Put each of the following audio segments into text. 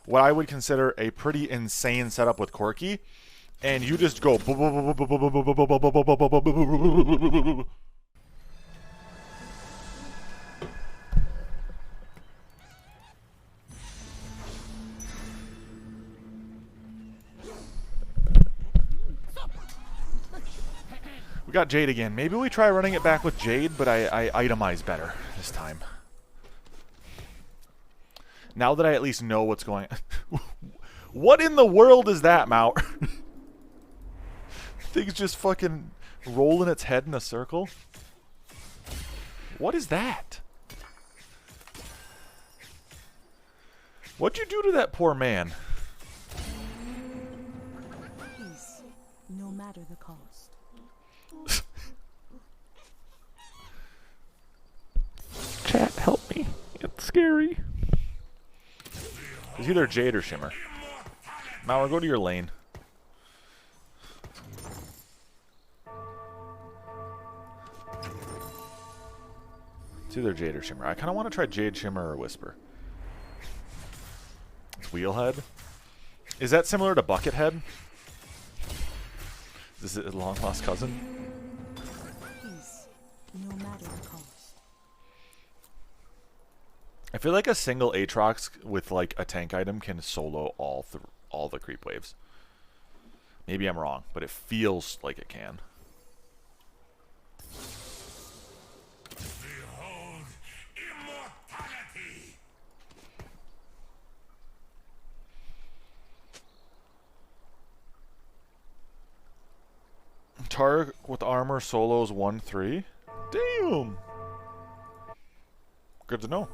what I would consider a pretty insane setup with Corki, and you just go. We got Jade again. Maybe we try running it back with Jade, but I itemize better this time. Now that I at least know what's going on. What in the world is that, Mao? Thing's just fucking rolling its head in a circle. What is that? What'd you do to that poor man? Peace, no matter the cost. Chat, help me. It's scary. It's either Jade or Shimmer. Mauer, go to your lane. It's either Jade or Shimmer. I kind of want to try Jade, Shimmer, or Whisper. It's Wheelhead. Is that similar to Buckethead? Is it a long-lost cousin? Peace, no matter the cost. I feel like a single Aatrox with like a tank item can solo all the creep waves. Maybe I'm wrong, but it feels like it can. Behold immortality. Targ with armor solos 1-3. Damn. Good to know.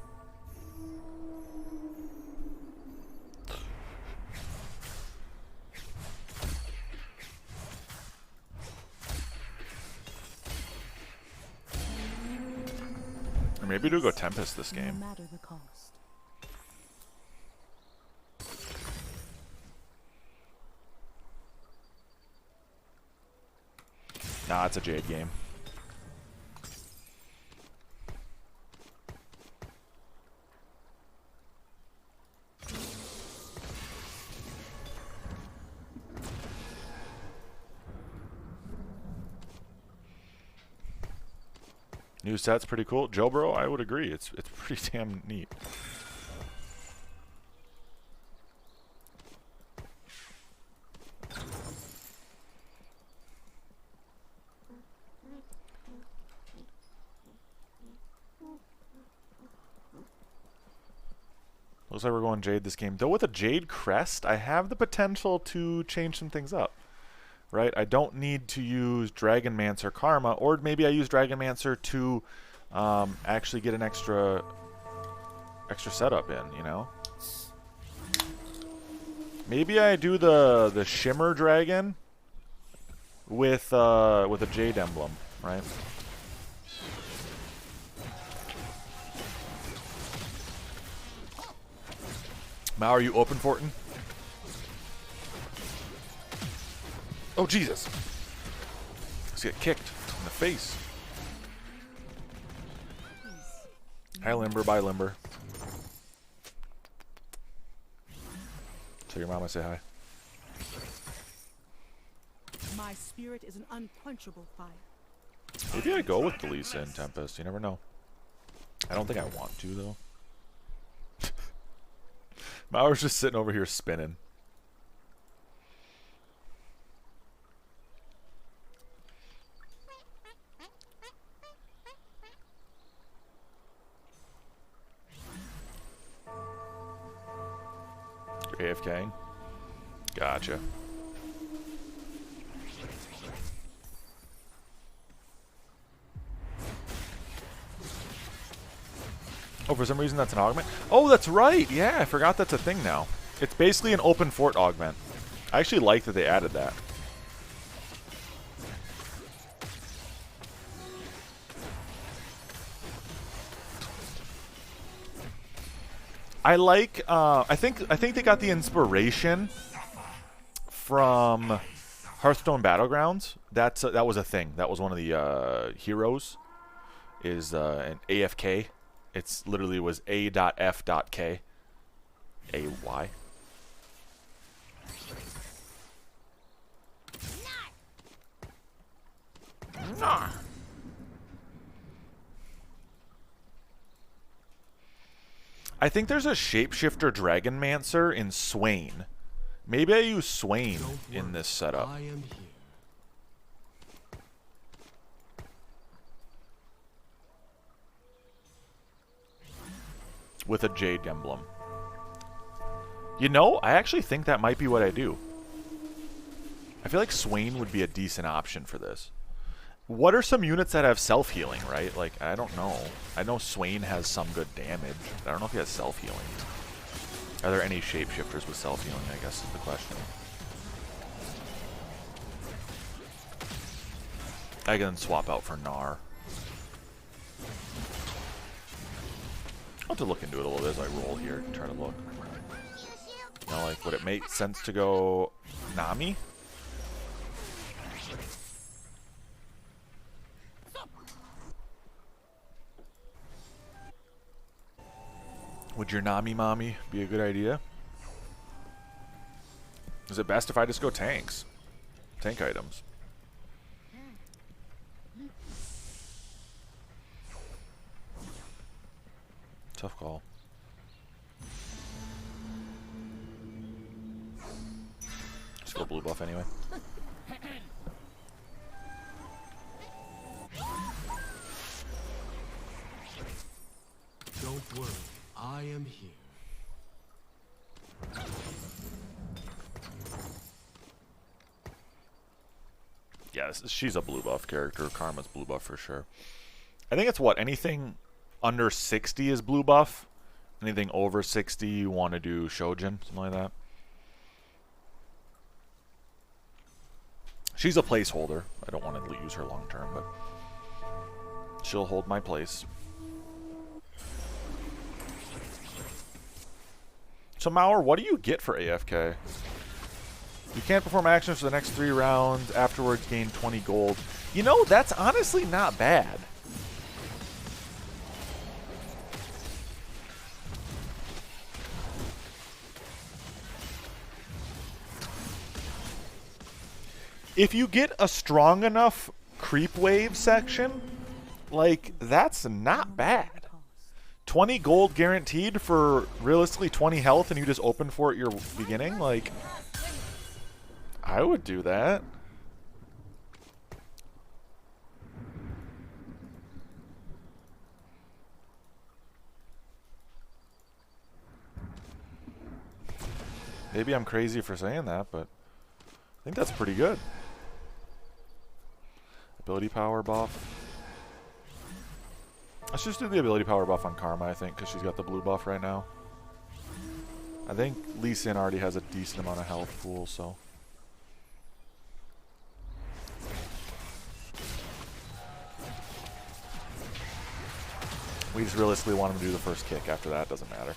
Or maybe do go Tempest this game. No matter the cost. Nah, it's a Jade game. New set's pretty cool. Joe Bro, I would agree. It's pretty damn neat. Looks like we're going Jade this game. Though with a Jade Crest, I have the potential to change some things up. Right? I don't need to use Dragonmancer Karma, or maybe I use Dragonmancer to actually get an extra setup in, you know? Maybe I do the Shimmer Dragon with a Jade emblem, right? Mao, are you open, Fortin? Oh, Jesus. Let's get kicked in the face. Hi, Limber. Bye, Limber. Tell your mama say hi. My spirit is an unquenchable fire. Maybe I go with the Lisa and Tempest. You never know. I don't think I want to, though. Mauer's just sitting over here spinning. AFK. Gotcha. Oh, for some reason that's an augment? Oh, that's right! Yeah, I forgot that's a thing now. It's basically an open fort augment. I actually like that they added that. I like, I think they got the inspiration from Hearthstone Battlegrounds. That was a thing. That was one of the heroes. Is an AFK. It's literally was A.F.K. AY. I think there's a Shapeshifter Dragonmancer in Swain. Maybe I use Swain in this setup. I am here. With a Jade emblem. You know, I actually think that might be what I do. I feel like Swain would be a decent option for this. What are some units that have self-healing, right? Like, I don't know. I know Swain has some good damage. I don't know if he has self-healing. Are there any shapeshifters with self-healing, I guess is the question. I can swap out for Gnar. I'll have to look into it a little bit as I roll here and try to look. You know, like, would it make sense to go Nami? Would your Nami Mommy be a good idea? Is it best if I just go tanks? Tank items. Tough call. Just go blue buff anyway. Don't worry, I am here. Yes, she's a blue buff character. Karma's blue buff for sure. I think it's what? Anything under 60 is blue buff. Anything over 60 you want to do Shojin, something like that. She's a placeholder. I don't want to use her long term, but she'll hold my place. So Mauer, what do you get for AFK? You can't perform actions for the next 3 rounds. Afterwards, gain 20 gold. You know, that's honestly not bad. If you get a strong enough creep wave section, like, that's not bad. 20 gold guaranteed for realistically 20 health and you just open for it your beginning, like, I would do that. Maybe I'm crazy for saying that, but I think that's pretty good. Ability power buff. Let's just do the ability power buff on Karma, I think, because she's got the blue buff right now. I think Lee Sin already has a decent amount of health pool, so. We just realistically want him to do the first kick. After that, it doesn't matter.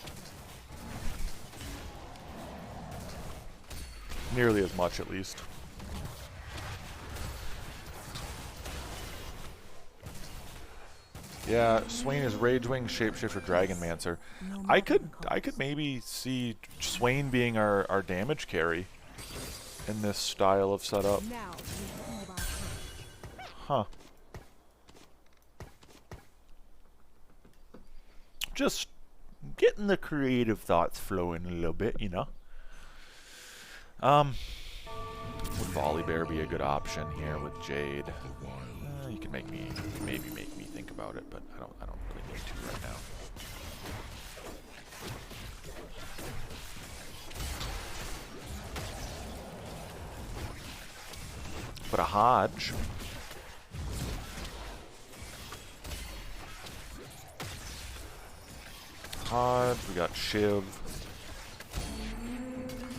Nearly as much, at least. Yeah, Swain is Ragewing, Shapeshifter, Dragonmancer. I could maybe see Swain being our damage carry in this style of setup. Huh. Just getting the creative thoughts flowing a little bit, you know. Would Volley Bear be a good option here with Jade? You can maybe make me think about it, but I don't really need to right now. But a Hodge. Hodge, we got Shiv.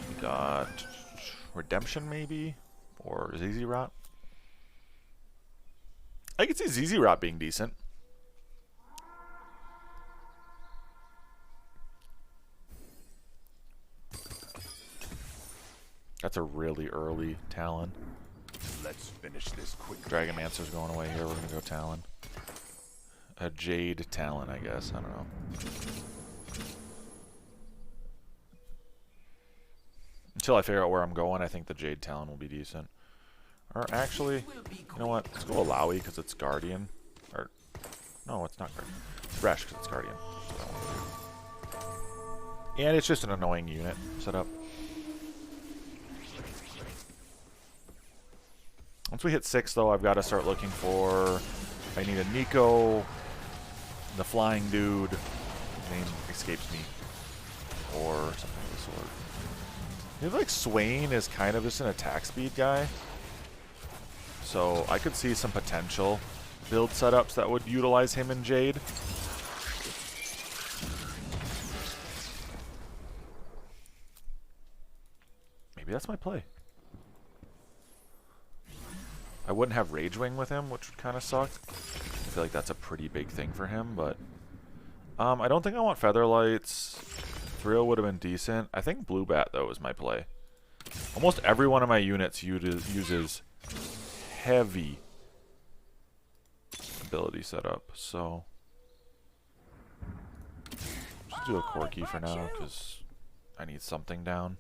We got Redemption maybe? Or ZZ Rot? I could see ZZ Rot being decent. That's a really early Talon. Let's finish this quick. Dragonmancer's going away here. We're going to go Talon. A Jade Talon, I guess. I don't know. Until I figure out where I'm going, I think the Jade Talon will be decent. Or actually, you know what? Let's go Alawi because it's Guardian. Or, no, it's not Guardian. Thresh because it's Guardian. That's what I want to do. And it's just an annoying unit setup. Once we hit 6, though, I've got to start looking for... I need a Nico, the flying dude. His name escapes me. Or something of the sort. I feel like Swain is kind of just an attack speed guy. So I could see some potential build setups that would utilize him and Jade. Maybe that's my play. I wouldn't have Rage Wing with him, which would kind of suck. I feel like that's a pretty big thing for him, but... I don't think I want Featherlights. Thrill would have been decent. I think Blue Bat, though, is my play. Almost every one of my units uses heavy ability setup, so... Just do a Corki for now, because I need something down.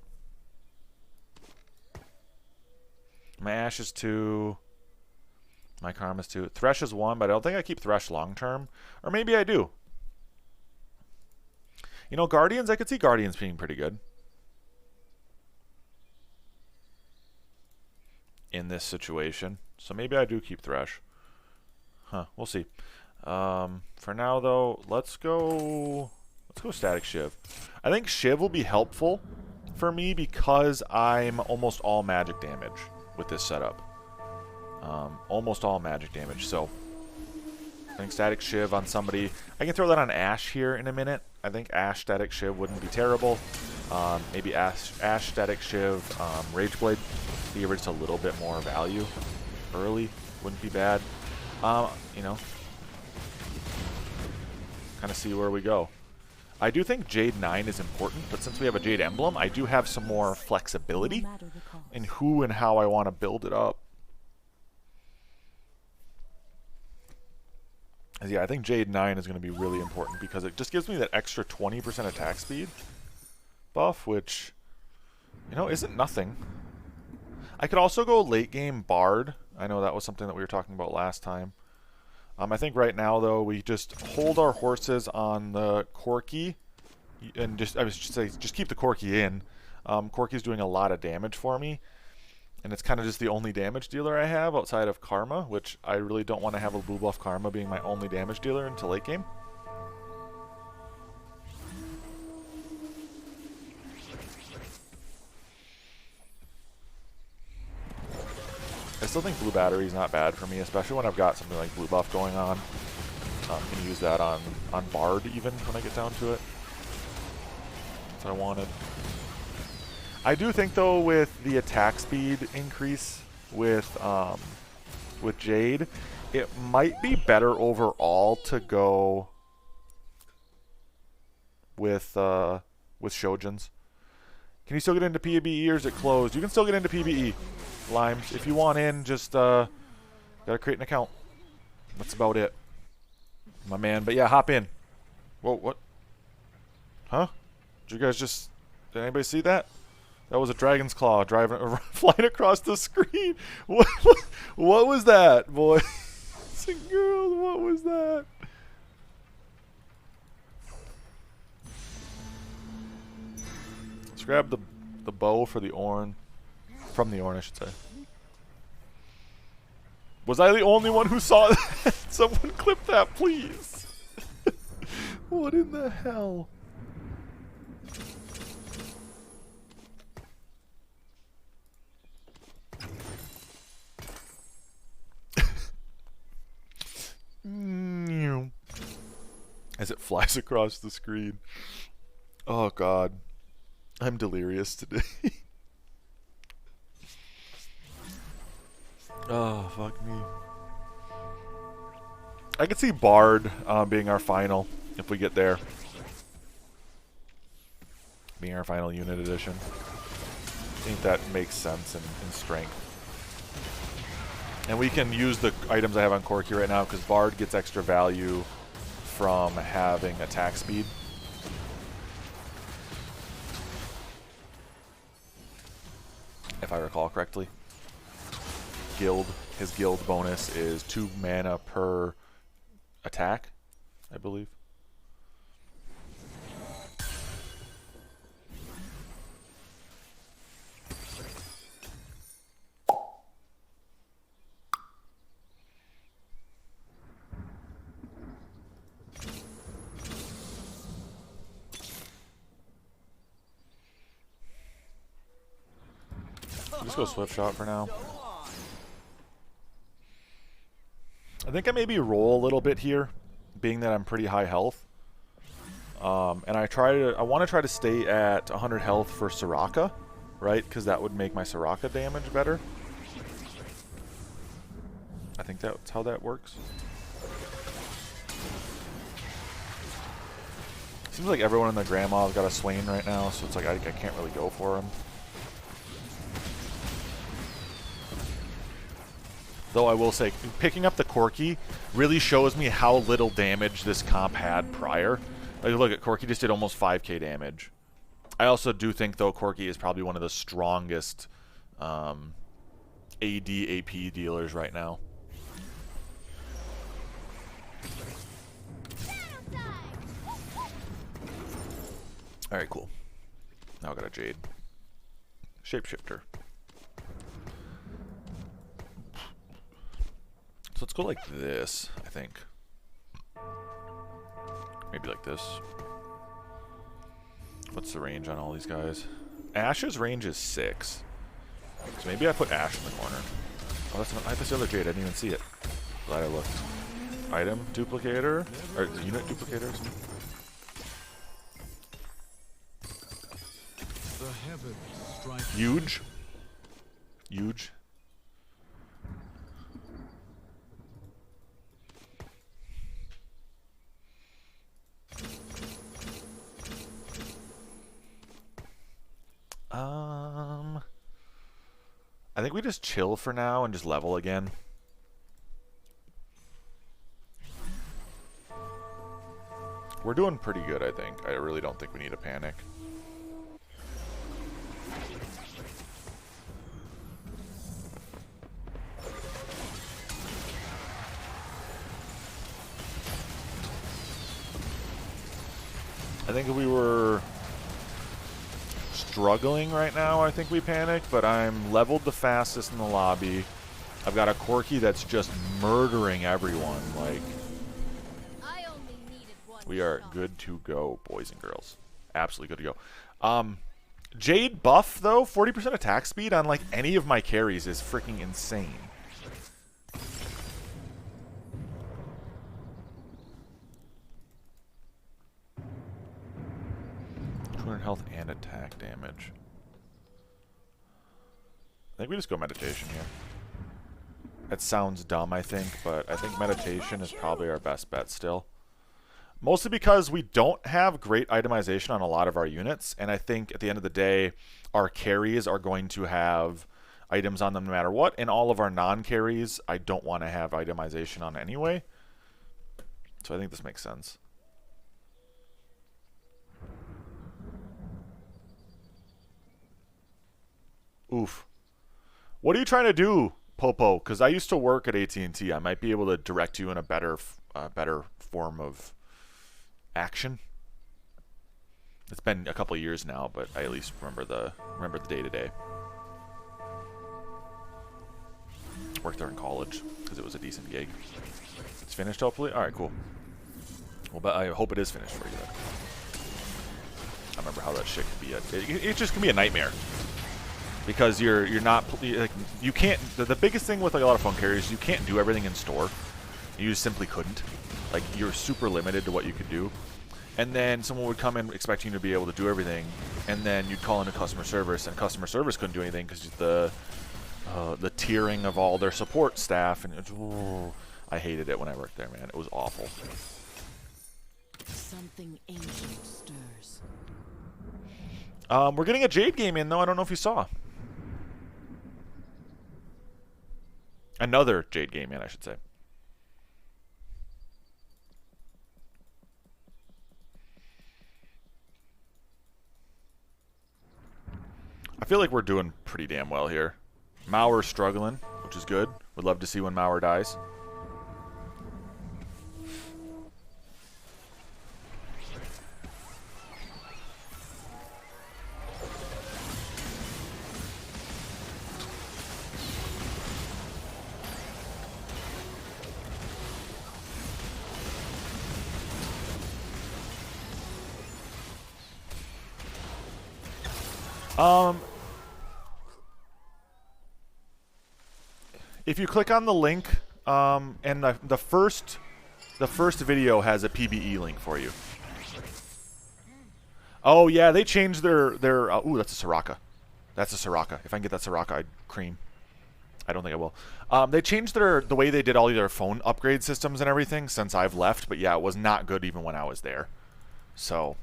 My Ash is 2. My Karma's 2. Thresh is 1, but I don't think I keep Thresh long term. Or maybe I do. You know, Guardians, I could see Guardians being pretty good in this situation. So maybe I do keep Thresh. Huh, we'll see. For now, though, let's go Static Shiv. I think Shiv will be helpful for me because I'm almost all magic damage with this setup. Almost all magic damage, so I think Static Shiv on somebody. I can throw that on Ash here in a minute. I think Ash Static Shiv wouldn't be terrible. Maybe Ash Static Shiv Rageblade. Give her just a little bit more value early. Wouldn't be bad. You know, kind of see where we go. I do think Jade 9 is important, but since we have a Jade emblem, I do have some more flexibility in who and how I want to build it up. Yeah, I think Jade 9 is going to be really important because it just gives me that extra 20% attack speed buff, which, you know, isn't nothing. I could also go late game Bard. I know that was something that we were talking about last time. I think right now, though, we just hold our horses on the Corki and just keep the Corki in. Corki's doing a lot of damage for me. And it's kind of just the only damage dealer I have outside of Karma, which I really don't want to have a blue buff Karma being my only damage dealer until late game. I still think blue battery is not bad for me, especially when I've got something like blue buff going on. Can use that on Bard even when I get down to it. That's what I wanted. I do think, though, with the attack speed increase with Jade, it might be better overall to go with Shojins. Can you still get into PBE or is it closed? You can still get into PBE, Limes. If you want in, just gotta create an account. That's about it, my man. But yeah, hop in. Whoa, what? Huh? Did you guys just... Did anybody see that? That was a dragon's claw flying across the screen. What was that, boy? Girl, what was that? Let's grab the bow for the Ornn. From the Ornn, I should say. Was I the only one who saw that? Someone clip that, please. What in the hell? As it flies across the screen. Oh god. I'm delirious today. Oh, fuck me. I could see Bard being our final if we get there. Being our final unit edition. I think that makes sense in strength. And we can use the items I have on Corki right now because Bard gets extra value from having attack speed. If I recall correctly. His guild bonus is 2 mana per attack, I believe. Just go Swift Shot for now. I think I maybe roll a little bit here, being that I'm pretty high health. And I want to try to stay at 100 health for Soraka, right? Because that would make my Soraka damage better. I think that's how that works. Seems like everyone in the grandma's got a Swain right now, so it's like I can't really go for him. Though I will say, picking up the Corki really shows me how little damage this comp had prior. Like, look at Corki just did almost 5k damage. I also do think, though, Corki is probably one of the strongest AD AP dealers right now. Alright, cool. Now I got a Jade. Shapeshifter. So let's go like this, I think. Maybe like this. What's the range on all these guys? Ash's range is 6. So maybe I put Ash in the corner. Oh, that's the other Jade. I didn't even see it. Glad I looked. Item duplicator? Or unit duplicator or something? Huge. Huge. I think we just chill for now and just level again. We're doing pretty good, I think. I really don't think we need a panic. I think if we were struggling right now, I think we panic, but I'm leveled the fastest in the lobby. I've got a Corki that's just murdering everyone. Like, we are good to go, boys and girls. Absolutely good to go. Jade buff, though, 40% attack speed on, like, any of my carries is freaking insane. Health and attack damage. I think we just go meditation here. It sounds dumb, I think, but I think meditation is probably our best bet still. Mostly because we don't have great itemization on a lot of our units, and I think at the end of the day, our carries are going to have items on them no matter what, and all of our non-carries I don't want to have itemization on anyway. So I think this makes sense. Oof. What are you trying to do, Popo? Because I used to work at AT&T. I might be able to direct you in a better form of action. It's been a couple of years now, but I at least remember the day-to-day. Worked there in college because it was a decent gig. It's finished, hopefully. All right, cool. Well, but I hope it is finished for you then. I remember how that shit could be. It just can be a nightmare. Because you're not, like, you can't, the biggest thing with like a lot of phone carriers, you can't do everything in store. You just simply couldn't. Like, you're super limited to what you could do. And then someone would come in expecting you to be able to do everything, and then you'd call into customer service, and customer service couldn't do anything because the tiering of all their support staff, and I hated it when I worked there, man. It was awful. Something ancient stirs. We're getting a Jade game in, though. I don't know if you saw. Another Jade game in, I should say. I feel like we're doing pretty damn well here. Mauer's struggling, which is good. Would love to see when Mauer dies. If you click on the link, and the first video has a PBE link for you. Oh yeah, they changed their ooh, that's a Soraka. That's a Soraka. If I can get that Soraka, I'd cream. I don't think I will. They changed the way they did all their phone upgrade systems and everything since I've left, but yeah, it was not good even when I was there. So,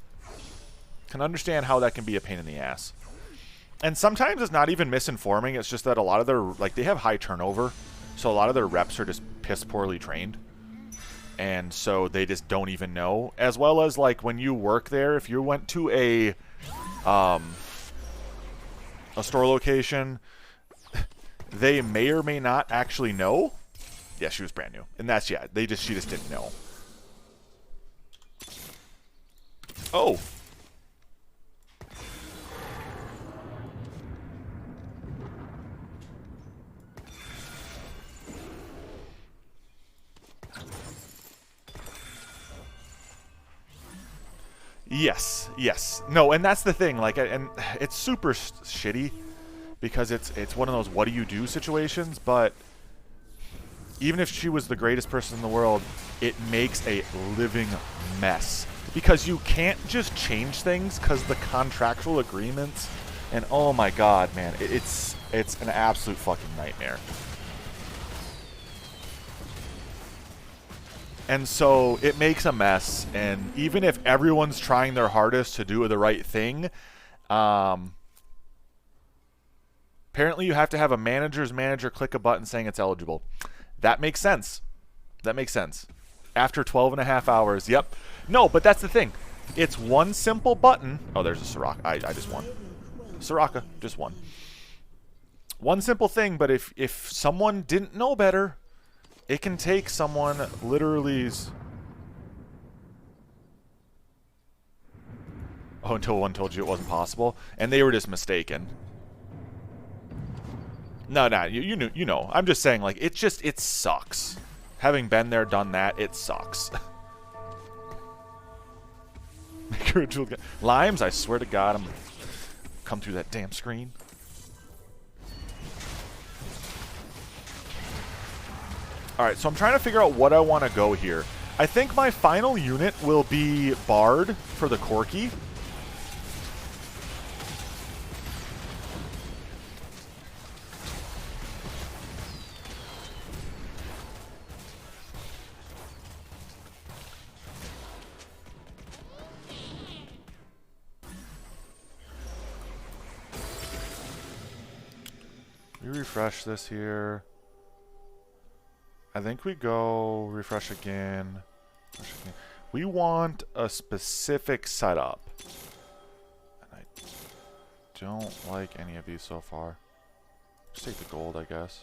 can understand how that can be a pain in the ass. And sometimes it's not even misinforming, it's just that a lot of their, like, they have high turnover, so a lot of their reps are just piss poorly trained. And so they just don't even know. As well as, like, when you work there, if you went to a store location, they may or may not actually know. Yeah, she was brand new. And that's, yeah, she just didn't know. Oh. Yes, yes. No, and that's the thing. Like, and it's super shitty because it's one of those what do you do situations, but even if she was the greatest person in the world, it makes a living mess because you can't just change things because the contractual agreements, and oh my god, man, it's an absolute fucking nightmare. And so it makes a mess, and even if everyone's trying their hardest to do the right thing, apparently you have to have a manager's manager click a button saying it's eligible. That makes sense. That makes sense. After 12 and a half hours, yep. No, but that's the thing. It's one simple button. Oh, there's a Soraka. I just won. Soraka, just won. One simple thing, but if someone didn't know better, it can take someone literally... Oh, until one told you it wasn't possible. And they were just mistaken. No, you know. I'm just saying, like, it sucks. Having been there, done that, it sucks. Make a ritual... Limes, I swear to God, I'm gonna come through that damn screen. Alright, so I'm trying to figure out what I want to go here. I think my final unit will be Bard for the Corki. We refresh this here. I think we go refresh again. We want a specific setup. And I don't like any of these so far. Just take the gold, I guess.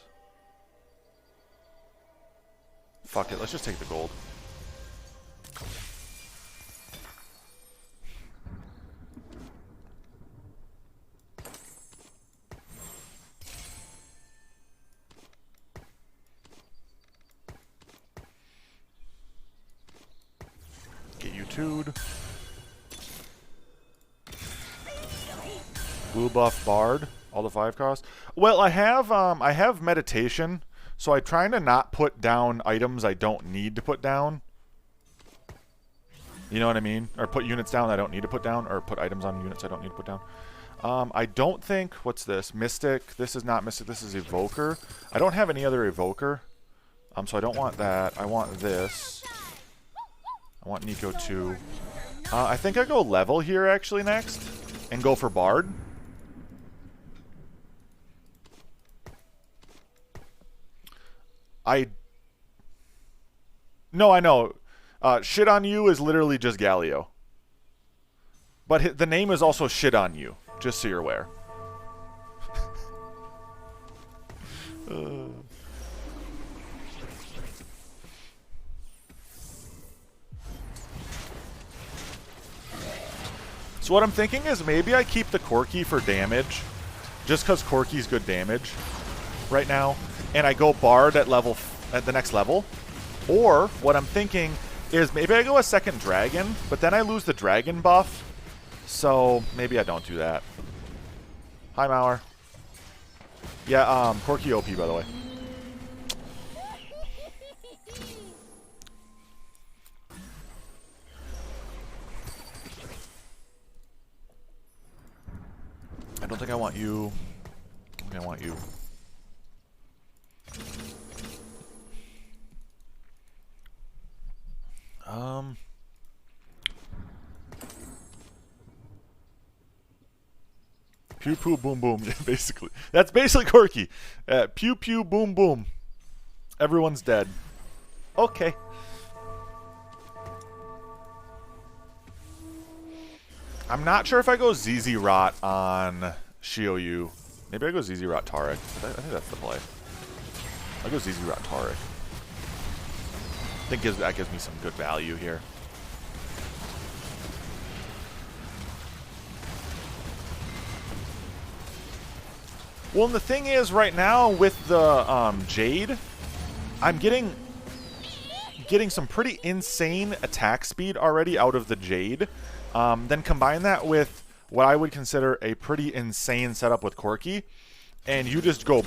Fuck it, let's just take the gold. Get you 2'd. Blue buff Bard, all the 5 cost. Well, I have meditation, so I'm trying to not put down items I don't need to put down. You know what I mean? Or put units down I don't need to put down, or put items on units I don't need to put down. I don't think, what's this? Mystic. This is not Mystic, this is Evoker. I don't have any other Evoker. So I don't want that. I want this. I want Nico 2. I think I go level here actually next. And go for Bard. No, I know. Shit on you is literally just Galio. But the name is also Shit on you. Just so you're aware. So what I'm thinking is maybe I keep the Corki for damage. Just because Corki's good damage right now. And I go Bard at the next level. Or what I'm thinking is maybe I go a second Dragon, but then I lose the Dragon buff. So maybe I don't do that. Hi, Mauer. Yeah, Corki OP, by the way. think I want you. I think I want you. Pew pew boom boom. Basically, that's basically Corky. Pew pew boom boom. Everyone's dead. Okay. I'm not sure if I go ZZ Rot on Shioyu. Maybe I go ZZ Rot Tarek. I think that's the play. I'll go ZZ Rot Tarek. I think that gives me some good value here. Well, and the thing is, right now with the Jade, I'm getting some pretty insane attack speed already out of the Jade. Then combine that with what I would consider a pretty insane setup with Corky, and you just go.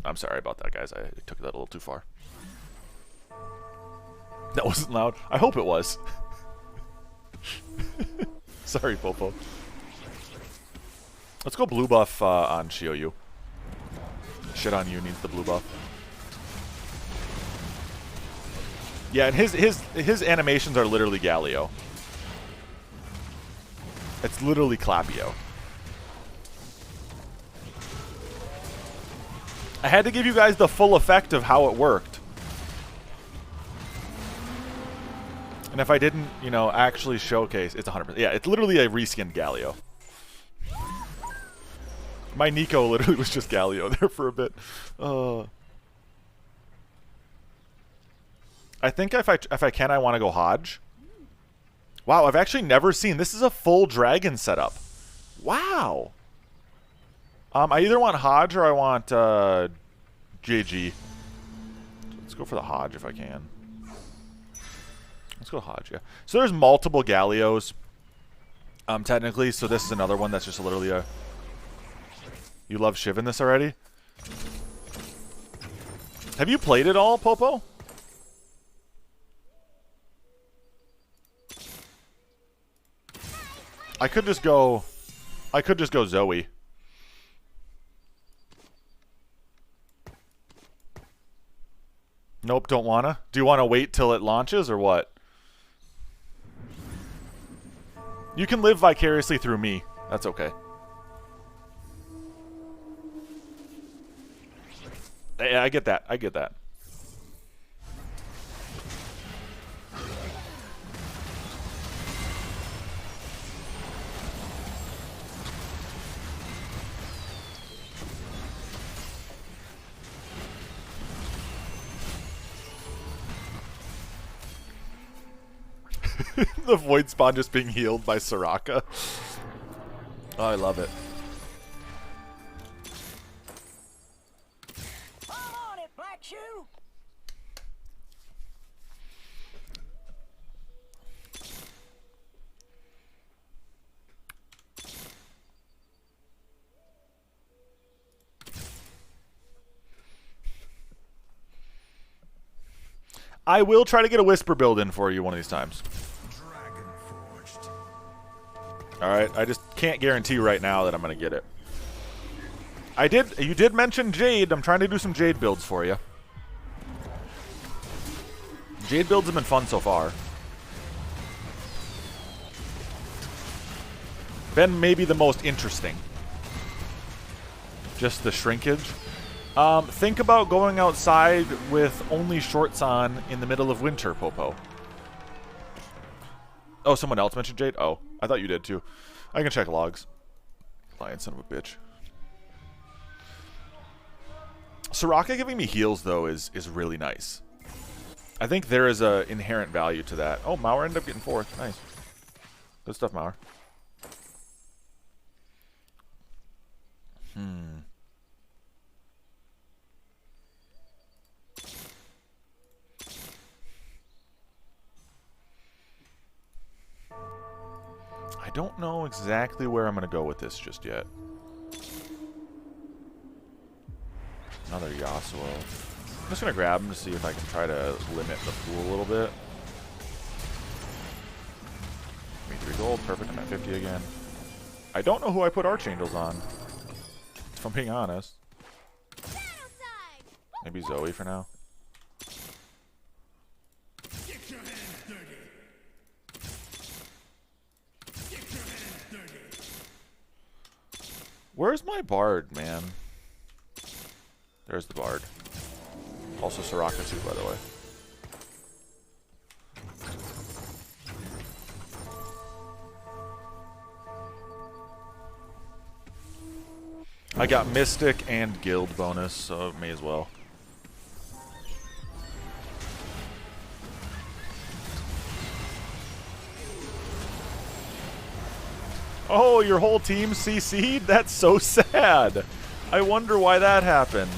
I'm sorry about that, guys. I took that a little too far. That wasn't loud. I hope it was. Sorry, Popo. Let's go blue buff on Shioyu. Shit on you needs the blue buff. Yeah, and his animations are literally Galio. It's literally Clapio. I had to give you guys the full effect of how it worked. And if I didn't, you know, actually showcase, it's 100%. Yeah, it's literally a reskinned Galio. My Nico literally was just Galio there for a bit. I think if I can, I want to go Hodge. Wow, I've actually never seen. This is a full dragon setup. Wow. I either want Hodge or I want JG. Let's go for the Hodge if I can. Let's go Hodge, yeah. So there's multiple Galios, technically. So this is another one that's just literally a... You love Shiv in this already? Have you played it all, Popo? I could just go Zoe. Nope, don't wanna. Do you want to wait till it launches or what? You can live vicariously through me. That's okay. Yeah, I get that. I get that. The Void Spawn just being healed by Soraka. Oh, I love it. Come on it, Black Shoe! I will try to get a Whisper build in for you one of these times. Alright, I just can't guarantee right now that I'm going to get it. You did mention Jade. I'm trying to do some Jade builds for you. Jade builds have been fun so far. Been maybe the most interesting. Just the shrinkage. Think about going outside with only shorts on in the middle of winter, Popo. Oh, someone else mentioned Jade? Oh, I thought you did too. I can check logs. Lion son of a bitch. Soraka giving me heals, though, is really nice. I think there is a inherent value to that. Oh, Mauer ended up getting fourth. Nice. Good stuff, Mauer. I don't know exactly where I'm going to go with this just yet. Another Yasuo. I'm just going to grab him to see if I can try to limit the pool a little bit. Give me 3 gold. Perfect. I'm at 50 again. I don't know who I put Archangels on, if I'm being honest. Maybe Zoe for now. Get your hands dirty. Get your hands dirty. Where's my Bard, man? There's the Bard. Also Soraka too, by the way. I got Mystic and Guild bonus, so may as well. Oh, your whole team CC'd? That's so sad. I wonder why that happened.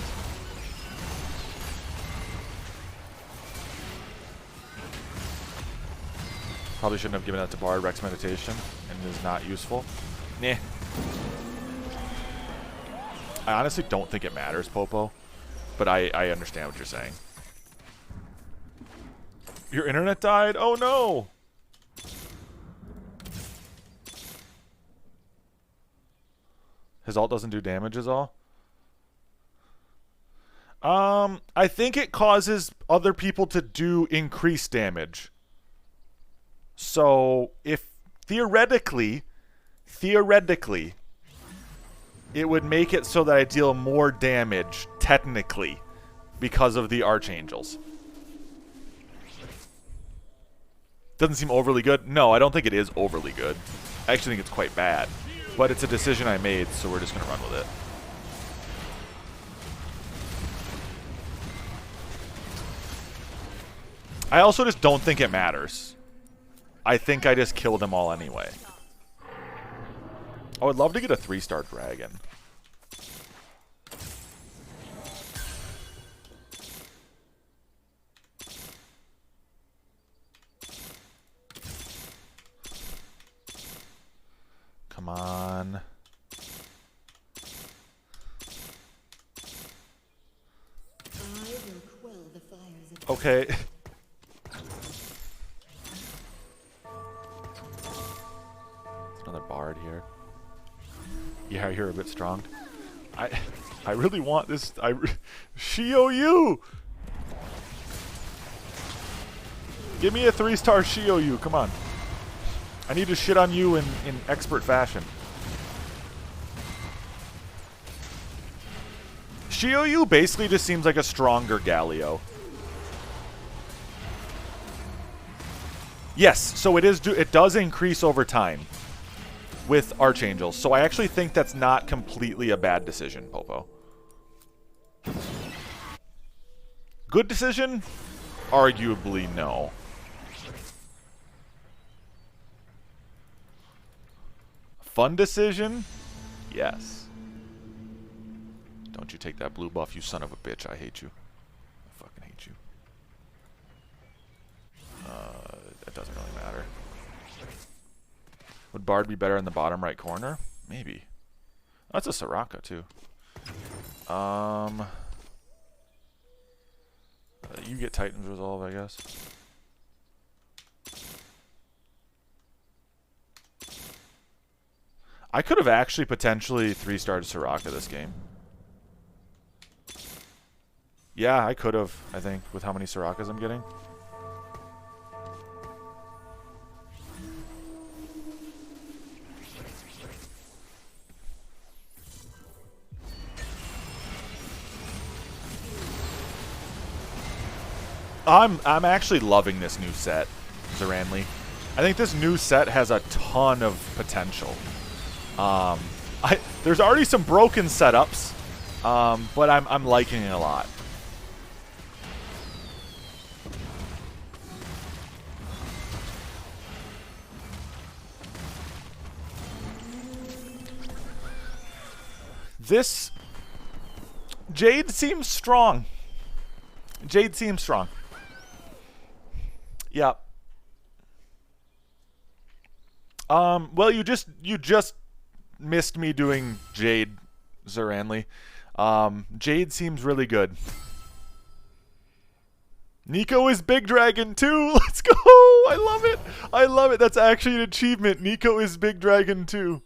Probably shouldn't have given that to Bard. Rex Meditation and is not useful. Nah. I honestly don't think it matters, Popo, but I understand what you're saying. Your internet died? Oh no! His ult doesn't do damage is all? I think it causes other people to do increased damage. So, if theoretically, it would make it so that I deal more damage, technically, because of the Archangels. Doesn't seem overly good. No, I don't think it is overly good. I actually think it's quite bad. But it's a decision I made, so we're just going to run with it. I also just don't think it matters. I think I just kill them all anyway. I would love to get a 3-star dragon. Come on. Okay. Another Bard here. Yeah, you're a bit strong. I really want this. Shio-Yu! Give me a 3-star Shio-Yu, come on. I need to shit on you in expert fashion. Shio-Yu basically just seems like a stronger Galio. Yes, so it does increase over time with Archangels. So I actually think that's not completely a bad decision, Popo. Good decision? Arguably, no. Fun decision? Yes. Don't you take that blue buff, you son of a bitch. I hate you. I fucking hate you. It doesn't really matter. Would Bard be better in the bottom right corner? Maybe. Oh, that's a Soraka, too. You get Titan's Resolve, I guess. I could have actually potentially 3-starred Soraka this game. Yeah, I could have, I think, with how many Sorakas I'm getting. I'm actually loving this new set, Zaranli. I think this new set has a ton of potential. There's already some broken setups, but I'm liking it a lot. This Jade seems strong. Jade seems strong. Yeah. Well, you just missed me doing Jade, Zaranli. Jade seems really good. Nico is Big Dragon too. Let's go. I love it. I love it. That's actually an achievement. Nico is Big Dragon too.